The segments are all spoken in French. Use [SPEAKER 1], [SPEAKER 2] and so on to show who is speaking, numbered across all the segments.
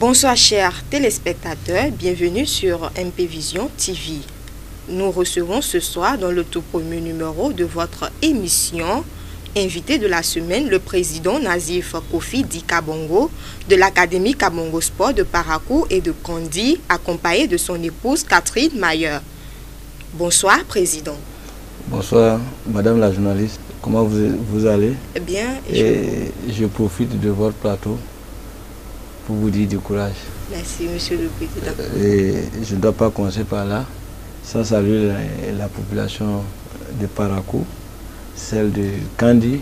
[SPEAKER 1] Bonsoir chers téléspectateurs, bienvenue sur MP Vision TV. Nous recevons ce soir dans le tout premier numéro de votre émission, invité de la semaine, le président Nazif Kofi Di Kabongo de l'Académie Kabongo Sport de Parakou et de Kandi, accompagné de son épouse Catherine Mayer. Bonsoir président.
[SPEAKER 2] Bonsoir madame la journaliste, comment vous allez?
[SPEAKER 1] Bien.
[SPEAKER 2] Je profite de votre plateau pour vous dire du courage.
[SPEAKER 1] Merci monsieur le président.
[SPEAKER 2] Et je ne dois pas commencer par là, sans saluer la population de Parakou, celle de Kandi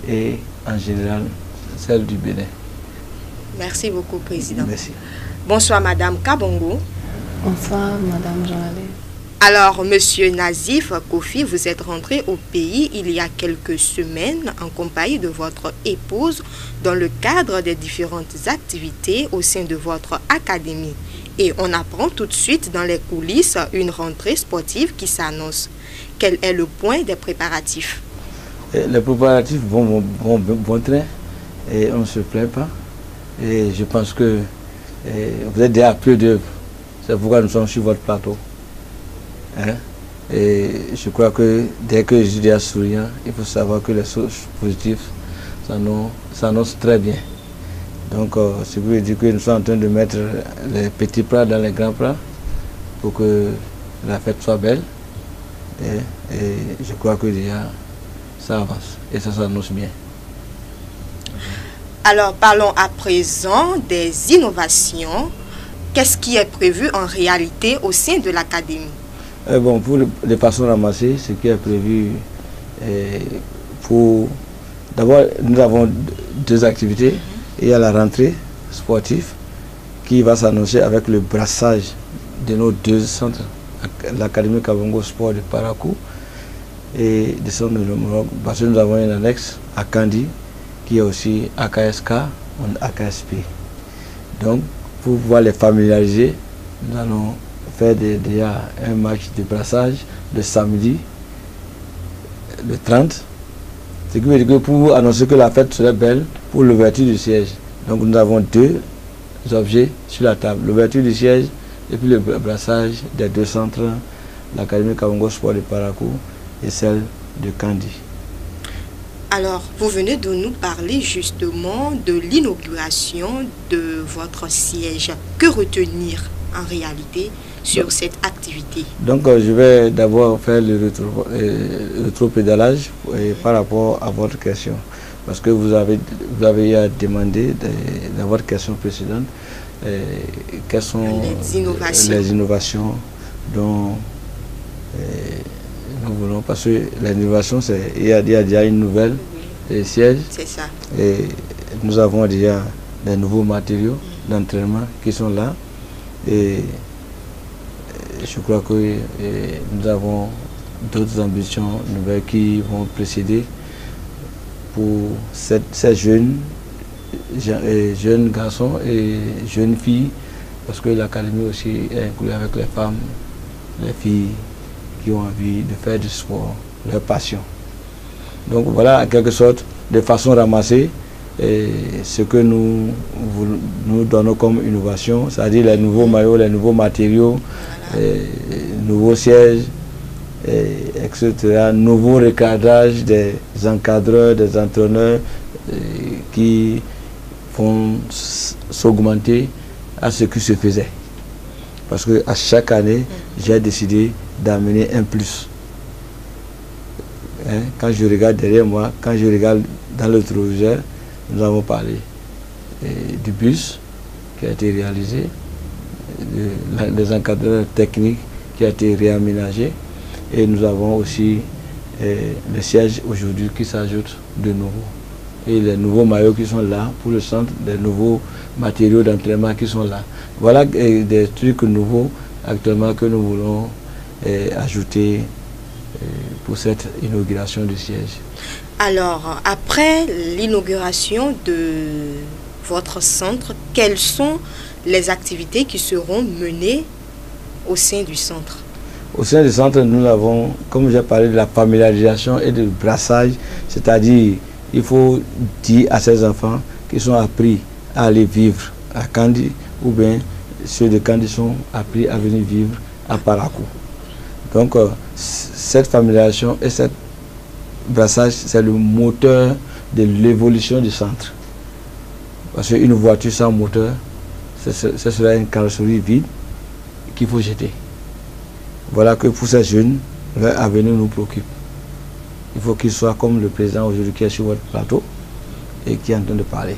[SPEAKER 2] et en général celle du Bénin.
[SPEAKER 1] Merci beaucoup président.
[SPEAKER 2] Merci.
[SPEAKER 1] Bonsoir madame Kabongo.
[SPEAKER 3] Bonsoir madame journaliste.
[SPEAKER 1] Alors, monsieur Nazif Kofi, vous êtes rentré au pays il y a quelques semaines en compagnie de votre épouse dans le cadre des différentes activités au sein de votre académie. Et on apprend tout de suite dans les coulisses une rentrée sportive qui s'annonce. Quel est le point des préparatifs?
[SPEAKER 2] Les préparatifs vont bon train et on ne se plaint pas. Et je pense que vous êtes déjà à peu d'œuvre. C'est pourquoi nous sommes sur votre plateau. Hein? Et je crois que dès que je dis à souriant, il faut savoir que les choses positives s'annoncent très bien. Donc, c'est pour dire que nous sommes en train de mettre les petits plats dans les grands plats pour que la fête soit belle. Et je crois que déjà ça avance et ça s'annonce bien.
[SPEAKER 1] Alors, parlons à présent des innovations. Qu'est-ce qui est prévu en réalité au sein de l'académie?
[SPEAKER 2] Bon, pour les poissons ramassés, ce qui est prévu pour... D'abord, nous avons deux activités. Il y a la rentrée sportive qui va s'annoncer avec le brassage de nos deux centres, l'Académie Kabongo Sport de Parakou et des centres de l'Homologue. Parce que nous avons une annexe à Kandi qui est aussi AKSK, AKSP. Donc, pour pouvoir les familiariser, nous allons faire déjà un match de brassage le samedi, le 30. Ce qui veut dire que pour annoncer que la fête serait belle, pour l'ouverture du siège. Donc nous avons deux objets sur la table, l'ouverture du siège et puis le brassage des deux centres, l'Académie Kabongo Sport de Parakou et celle de Kandi.
[SPEAKER 1] Alors, vous venez de nous parler justement de l'inauguration de votre siège. Que retenir en réalité sur cette activité?
[SPEAKER 2] Donc je vais d'abord faire le rétropédalage par rapport à votre question. Parce que vous avez demandé dans votre question précédente quelles sont les innovations dont nous voulons. Parce que l'innovation, il y a déjà une nouvelle siège.
[SPEAKER 1] C'est ça.
[SPEAKER 2] Et nous avons déjà des nouveaux matériaux d'entraînement qui sont là. Et je crois que nous avons d'autres ambitions nouvelles qui vont précéder pour ces jeunes garçons et jeunes filles, parce que l'académie aussi est inclue avec les femmes, les filles qui ont envie de faire du sport, leur passion. Donc voilà, en quelque sorte, de façon ramassée, ce que nous donnons comme innovation, c'est-à-dire les nouveaux maillots, les nouveaux matériaux, nouveaux sièges, etc. Nouveau recadrage des encadreurs, des entraîneurs qui vont s'augmenter à ce qui se faisait. Parce que à chaque année, j'ai décidé d'amener un plus. Hein? Quand je regarde derrière moi, quand je regarde dans le rétroviseur, nous avons parlé du bus qui a été réalisé, des encadreurs techniques qui a été réaménagé, et nous avons aussi le siège aujourd'hui qui s'ajoute de nouveau. Et les nouveaux maillots qui sont là pour le centre, les nouveaux matériaux d'entraînement qui sont là. Voilà des trucs nouveaux actuellement que nous voulons ajouter pour cette inauguration du siège.
[SPEAKER 1] Alors, après l'inauguration de votre centre, quelles sont les activités qui seront menées au sein du centre?
[SPEAKER 2] Au sein du centre, nous avons, comme j'ai parlé de la familiarisation et du brassage, c'est-à-dire il faut dire à ces enfants qui sont appris à aller vivre à Kandi, ou bien ceux de Kandi sont appris à venir vivre à Parakou. Donc cette familiarisation et ce brassage, c'est le moteur de l'évolution du centre. Parce qu'une voiture sans moteur, ce serait une carrosserie vide qu'il faut jeter. Voilà que pour ces jeunes, leur avenir nous préoccupe. Il faut qu'ils soient comme le président aujourd'hui qui est sur votre plateau et qui est en train de parler.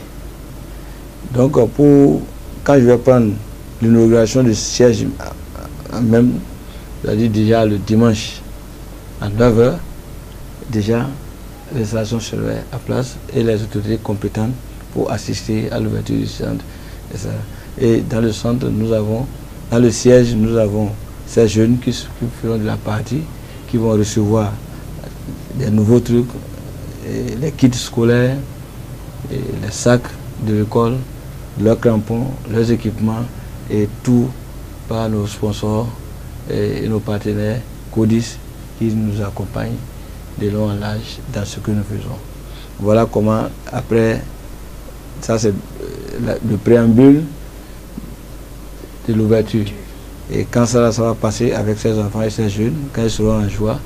[SPEAKER 2] Donc quand je vais prendre l'inauguration du siège, même, c'est-à-dire déjà le dimanche à 9 h, déjà l'installation serait à place et les autorités compétentes pour assister à l'ouverture du centre. Et dans le centre, dans le siège, nous avons ces jeunes qui feront de la partie, qui vont recevoir des nouveaux trucs, les kits scolaires, les sacs de l'école, leurs crampons, leurs équipements et tout par nos sponsors et nos partenaires CODIS qui nous accompagnent de long en large dans ce que nous faisons. Voilà comment, après, ça c'est le préambule de l'ouverture. Et quand ça va passer avec ces enfants et ces jeunes, quand ils seront en joie,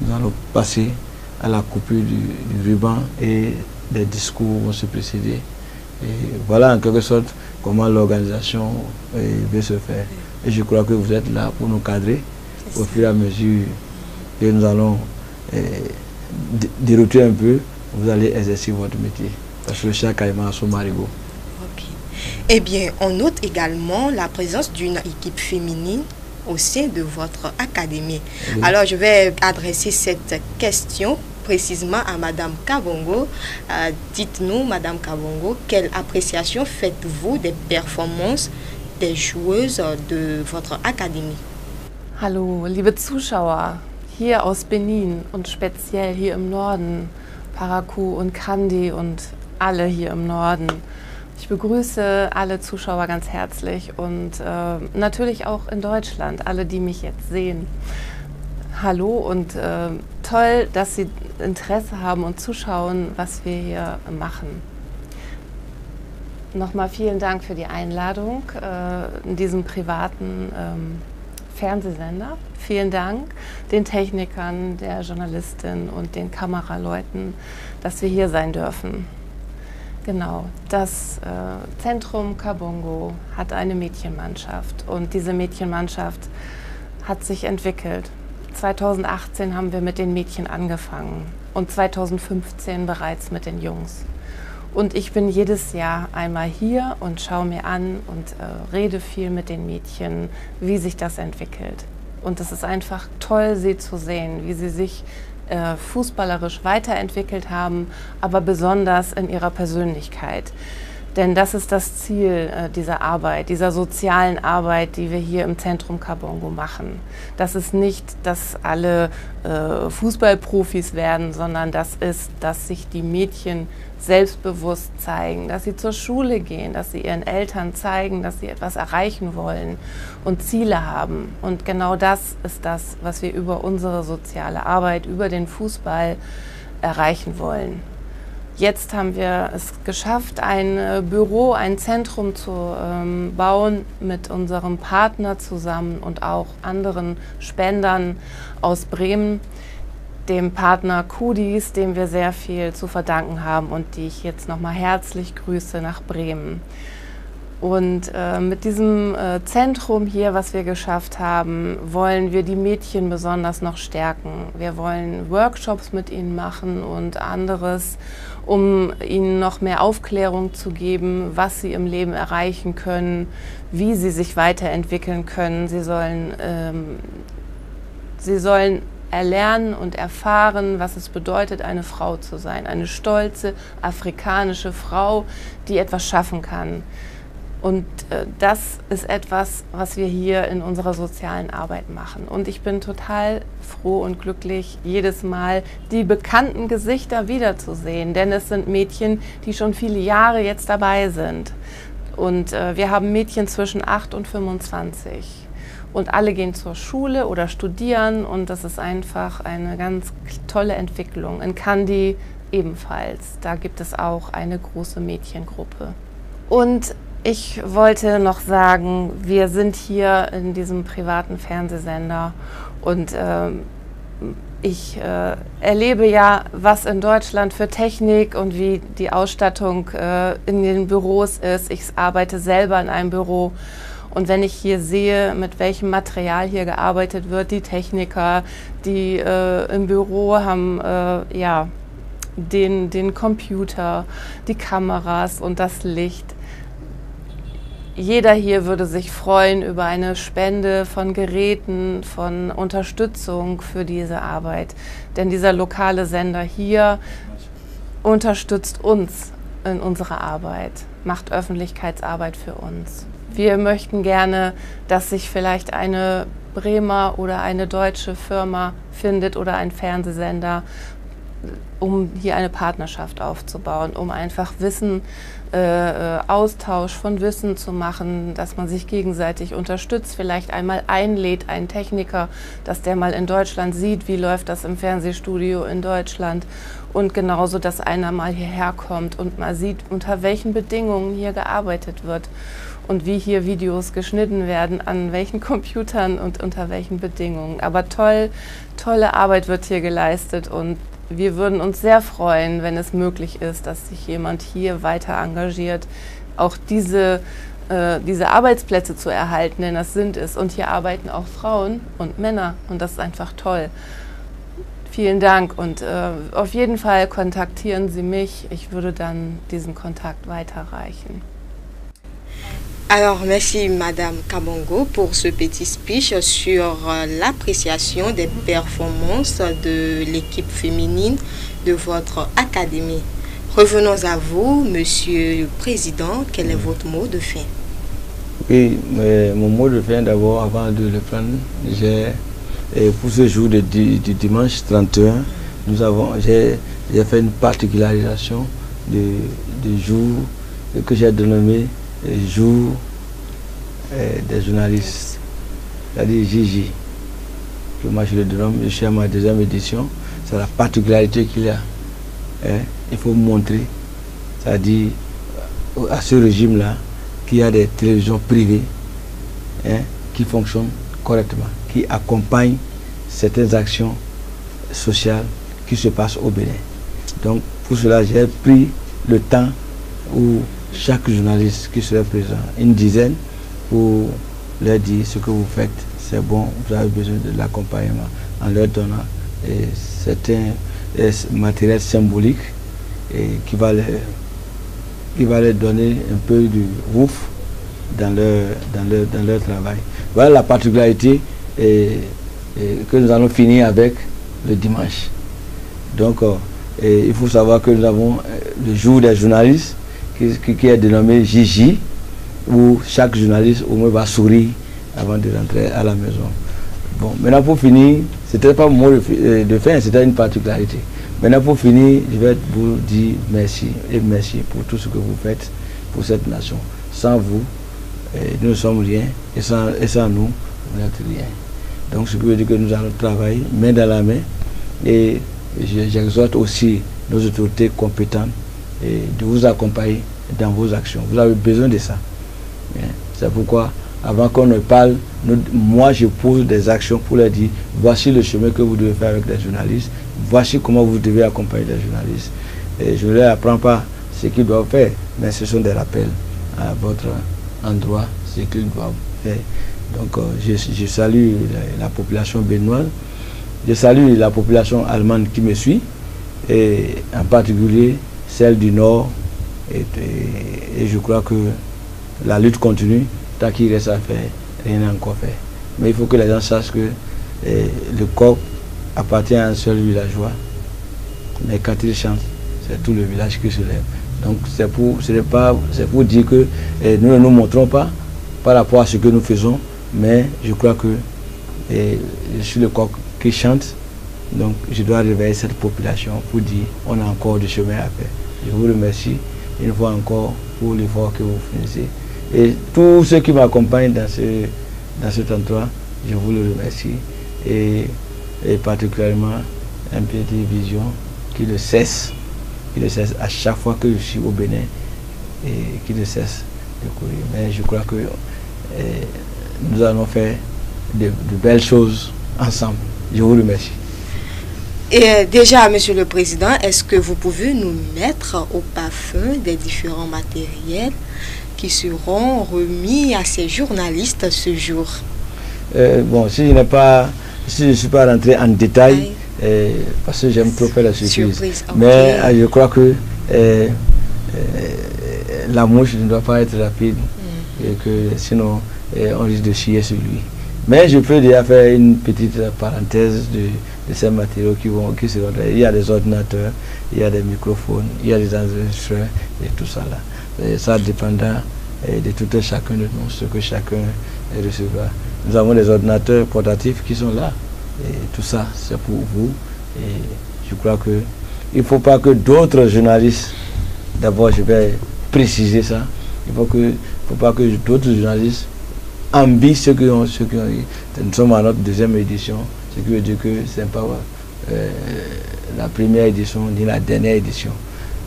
[SPEAKER 2] nous allons passer à la coupure du ruban et des discours vont se précéder. Et voilà en quelque sorte comment l'organisation va se faire. Et je crois que vous êtes là pour nous cadrer au fur et à mesure que nous allons dérouter un peu, vous allez exercer votre métier. Parce que chaque caïman a son marigot.
[SPEAKER 1] Eh bien, on note également la présence d'une équipe féminine au sein de votre académie. Oui. Alors, je vais adresser cette question précisément à Madame Kavongo. Dites-nous, Madame Kavongo, quelle appréciation faites-vous des performances des joueuses de votre académie?
[SPEAKER 3] Hallo, liebe Zuschauer, hier aus Benin und speziell hier im Norden, Parakou und Kandi und alle hier im Norden. Ich begrüße alle Zuschauer ganz herzlich und natürlich auch in Deutschland, alle, die mich jetzt sehen. Hallo und toll, dass Sie Interesse haben und zuschauen, was wir hier machen. Nochmal vielen Dank für die Einladung in diesem privaten Fernsehsender. Vielen Dank den Technikern, der Journalistin und den Kameraleuten, dass wir hier sein dürfen. Genau, das Zentrum Kabongo hat eine Mädchenmannschaft und diese Mädchenmannschaft hat sich entwickelt. 2018 haben wir mit den Mädchen angefangen und 2015 bereits mit den Jungs. Und ich bin jedes Jahr einmal hier und schaue mir an und rede viel mit den Mädchen, wie sich das entwickelt. Und es ist einfach toll, sie zu sehen, wie sie sich fußballerisch weiterentwickelt haben, aber besonders in ihrer Persönlichkeit. Denn das ist das Ziel dieser Arbeit, dieser sozialen Arbeit, die wir hier im Zentrum Kabongo machen. Das ist nicht, dass alle Fußballprofis werden, sondern das ist, dass sich die Mädchen selbstbewusst zeigen, dass sie zur Schule gehen, dass sie ihren Eltern zeigen, dass sie etwas erreichen wollen und Ziele haben. Und genau das ist das, was wir über unsere soziale Arbeit, über den Fußball erreichen wollen. Jetzt haben wir es geschafft, ein Büro, ein Zentrum zu bauen mit unserem Partner zusammen und auch anderen Spendern aus Bremen, dem Partner CODIS, dem wir sehr viel zu verdanken haben und die ich jetzt nochmal herzlich grüße nach Bremen. Und mit diesem Zentrum hier, was wir geschafft haben, wollen wir die Mädchen besonders noch stärken. Wir wollen Workshops mit ihnen machen und anderes, um ihnen noch mehr Aufklärung zu geben, was sie im Leben erreichen können, wie sie sich weiterentwickeln können. Sie sollen erlernen und erfahren, was es bedeutet, eine Frau zu sein. Eine stolze afrikanische Frau, die etwas schaffen kann. Und das ist etwas, was wir hier in unserer sozialen Arbeit machen. Und ich bin total froh und glücklich, jedes Mal die bekannten Gesichter wiederzusehen. Denn es sind Mädchen, die schon viele Jahre jetzt dabei sind. Und wir haben Mädchen zwischen 8 und 25. Und alle gehen zur Schule oder studieren. Und das ist einfach eine ganz tolle Entwicklung. In Kandi ebenfalls. Da gibt es auch eine große Mädchengruppe. Und Ich wollte noch sagen, wir sind hier in diesem privaten Fernsehsender und ich erlebe ja, was in Deutschland für Technik und wie die Ausstattung in den Büros ist. Ich arbeite selber in einem Büro und wenn ich hier sehe, mit welchem Material hier gearbeitet wird, die Techniker, die im Büro haben ja, den Computer, die Kameras und das Licht. Jeder hier würde sich freuen über eine Spende von Geräten, von Unterstützung für diese Arbeit. Denn dieser lokale Sender hier unterstützt uns in unserer Arbeit, macht Öffentlichkeitsarbeit für uns. Wir möchten gerne, dass sich vielleicht eine Bremer oder eine deutsche Firma findet oder ein Fernsehsender, um hier eine Partnerschaft aufzubauen, um einfach Wissen, Austausch von Wissen zu machen, dass man sich gegenseitig unterstützt, vielleicht einmal einlädt, einen Techniker, dass der mal in Deutschland sieht, wie läuft das im Fernsehstudio in Deutschland und genauso, dass einer mal hierher kommt und mal sieht, unter welchen Bedingungen hier gearbeitet wird und wie hier Videos geschnitten werden, an welchen Computern und unter welchen Bedingungen. Aber tolle Arbeit wird hier geleistet und wir würden uns sehr freuen, wenn es möglich ist, dass sich jemand hier weiter engagiert, auch diese Arbeitsplätze zu erhalten, denn das sind es. Und hier arbeiten auch Frauen und Männer und das ist einfach toll. Vielen Dank und auf jeden Fall kontaktieren Sie mich. Ich würde dann diesen Kontakt weiterreichen.
[SPEAKER 1] Alors, merci Madame Kabongo pour ce petit speech sur l'appréciation des performances de l'équipe féminine de votre académie. Revenons à vous, Monsieur le Président. Quel est votre mot de fin?
[SPEAKER 2] Oui, mon mot de fin d'abord, avant de le prendre, pour ce jour du dimanche 31, j'ai fait une particularisation du jour que j'ai dénommé jour des journalistes, c'est-à-dire JJ. Moi je le dénomme, je suis à ma deuxième édition, c'est la particularité qu'il y a. Il faut montrer, c'est-à-dire à ce régime-là, qu'il y a des télévisions privées qui fonctionnent correctement, qui accompagnent certaines actions sociales qui se passent au Bénin. Donc pour cela, j'ai pris le temps où chaque journaliste qui serait présent, une dizaine, pour leur dire ce que vous faites, c'est bon, vous avez besoin de l'accompagnement, en leur donnant certains matériels symboliques qui va leur donner un peu du ouf dans leur travail. Voilà la particularité que nous allons finir avec le dimanche. Donc il faut savoir que nous avons le jour des journalistes qui est dénommé JJ, où chaque journaliste au moins va sourire avant de rentrer à la maison. Bon, maintenant pour finir, c'était pas mon mot de fin, c'était une particularité. Maintenant pour finir, je vais vous dire merci et merci pour tout ce que vous faites pour cette nation. Sans vous, nous ne sommes rien et sans nous, vous n'êtes rien. Donc ce qui veut dire que nous allons travailler main dans la main et j'exhorte aussi nos autorités compétentes de vous accompagner dans vos actions. Vous avez besoin de ça. C'est pourquoi, avant qu'on ne parle, moi je pose des actions pour leur dire, voici le chemin que vous devez faire avec les journalistes, voici comment vous devez accompagner les journalistes. Et je ne leur apprends pas ce qu'ils doivent faire, mais ce sont des rappels à votre endroit, ce qu'ils doivent faire. Donc je salue la population béninoise, je salue la population allemande qui me suit, et en particulier celle du Nord, et je crois que la lutte continue, tant qu'il reste à faire, rien n'est encore fait. Mais il faut que les gens sachent que le coq appartient à un seul villageois, mais quand il chante, c'est tout le village qui se lève. Donc c'est pour dire que nous ne nous montrons pas par rapport à ce que nous faisons, mais je crois que je suis le coq qui chante, donc je dois réveiller cette population pour dire on a encore du chemin à faire. Je vous remercie une fois encore pour l'effort que vous finissez. Et tous ceux qui m'accompagnent dans cet endroit, je vous le remercie. Et particulièrement MPT Vision qui ne cesse à chaque fois que je suis au Bénin et qui ne cesse courir. Mais je crois que nous allons faire de belles choses ensemble. Je vous remercie.
[SPEAKER 1] Et déjà, Monsieur le Président, est-ce que vous pouvez nous mettre au parfum des différents matériels qui seront remis à ces journalistes ce jour?
[SPEAKER 2] Bon, si je ne suis pas rentré en détail, parce que j'aime trop faire la surprise. Okay. Mais je crois que la mouche ne doit pas être rapide, et que sinon on risque de chier sur lui. Mais je peux déjà faire une petite parenthèse de ces matériaux qui seront là. Il y a des ordinateurs, il y a des microphones, il y a des enregistreurs et tout ça là. Et ça dépendra de tout un chacun de nous, ce que chacun recevra. Nous avons des ordinateurs portatifs qui sont là. Et tout ça, c'est pour vous. Et je crois que il ne faut pas que d'autres journalistes, d'abord je vais préciser ça, il ne faut pas que d'autres journalistes embient ceux qui ont eu. Nous sommes à notre deuxième édition, ce qui veut dire que ce n'est pas la première édition ni la dernière édition.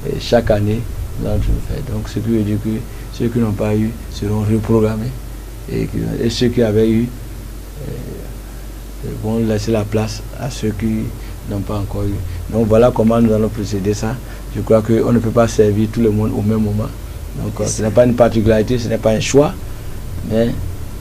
[SPEAKER 2] Et chaque année, nous allons tout faire. Donc ce qui veut dire que ceux qui n'ont pas eu seront reprogrammés. Et ceux qui avaient eu vont laisser la place à ceux qui n'ont pas encore eu. Donc voilà comment nous allons procéder ça. Je crois qu'on ne peut pas servir tout le monde au même moment. Donc ce n'est pas une particularité, ce n'est pas un choix, mais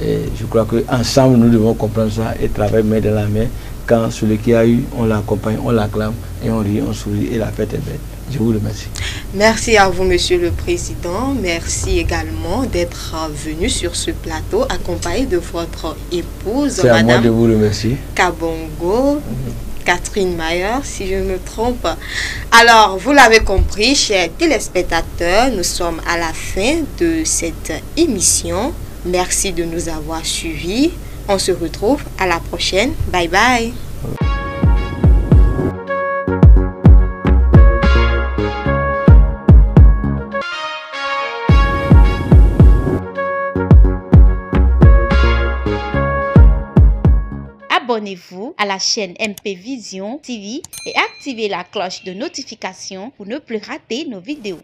[SPEAKER 2] je crois qu'ensemble nous devons comprendre ça et travailler main dans la main. Quand celui qui a eu, on l'accompagne, on l'acclame et on rit, on sourit et la fête est belle. Je vous remercie.
[SPEAKER 1] Merci à vous, Monsieur le Président. Merci également d'être venu sur ce plateau accompagné de votre épouse,
[SPEAKER 2] c'est à moi de vous remercier.
[SPEAKER 1] Kabongo, Catherine Mayer, si je me trompe. Alors, vous l'avez compris, chers téléspectateurs, nous sommes à la fin de cette émission. Merci de nous avoir suivis. On se retrouve à la prochaine. Bye bye.
[SPEAKER 4] Abonnez-vous à la chaîne MP Vision TV et activez la cloche de notification pour ne plus rater nos vidéos.